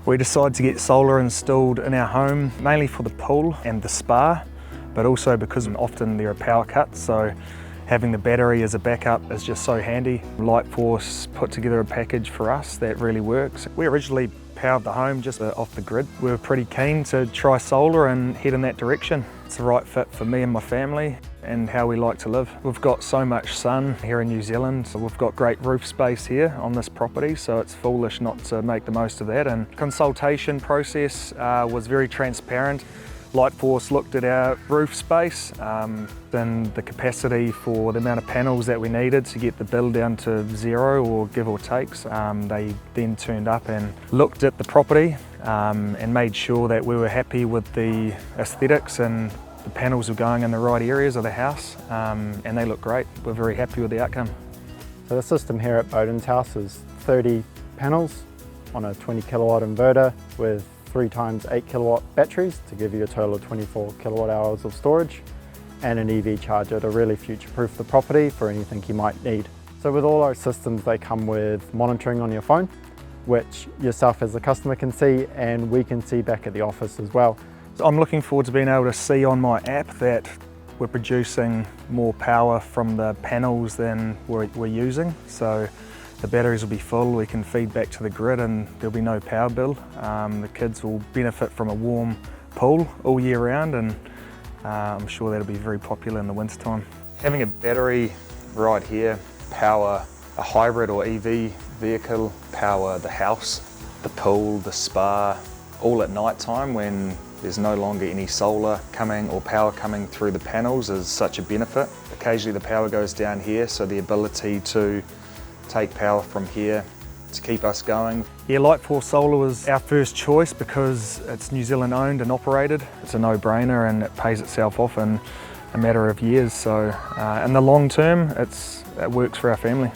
We decided to get solar installed in our home, mainly for the pool and the spa, but also because often there are power cuts, so having the battery as a backup is just so handy. Lightforce put together a package for us that really works. We originally powered the home just off the grid. We were pretty keen to try solar and head in that direction. It's the right fit for me and my family and how we like to live. We've got so much sun here in New Zealand. So we've got great roof space here on this property, so it's foolish not to make the most of that. And consultation process was very transparent. Lightforce looked at our roof space and the capacity for the amount of panels that we needed to get the bill down to zero or give or takes. They then turned up and looked at the property and made sure that we were happy with the aesthetics and the panels were going in the right areas of the house, and they look great. We're very happy with the outcome. So the system here at Beauden's house is 30 panels on a 20 kilowatt inverter with 3 times 8 kilowatt batteries to give you a total of 24 kilowatt hours of storage, and an EV charger to really future-proof the property for anything you might need. So with all our systems, they come with monitoring on your phone, which yourself as a customer can see and we can see back at the office as well. So I'm looking forward to being able to see on my app that we're producing more power from the panels than we're using. So the batteries will be full, we can feed back to the grid and there'll be no power bill. The kids will benefit from a warm pool all year round, and I'm sure that'll be very popular in the winter time. Having a battery right here power a hybrid or EV vehicle, power the house, the pool, the spa, all at night time when there's no longer any solar coming or power coming through the panels is such a benefit. Occasionally the power goes down here, so the ability to take power from here to keep us going. Yeah, Lightforce Solar was our first choice because it's New Zealand owned and operated. It's a no-brainer and it pays itself off in a matter of years. So in the long term, it works for our family.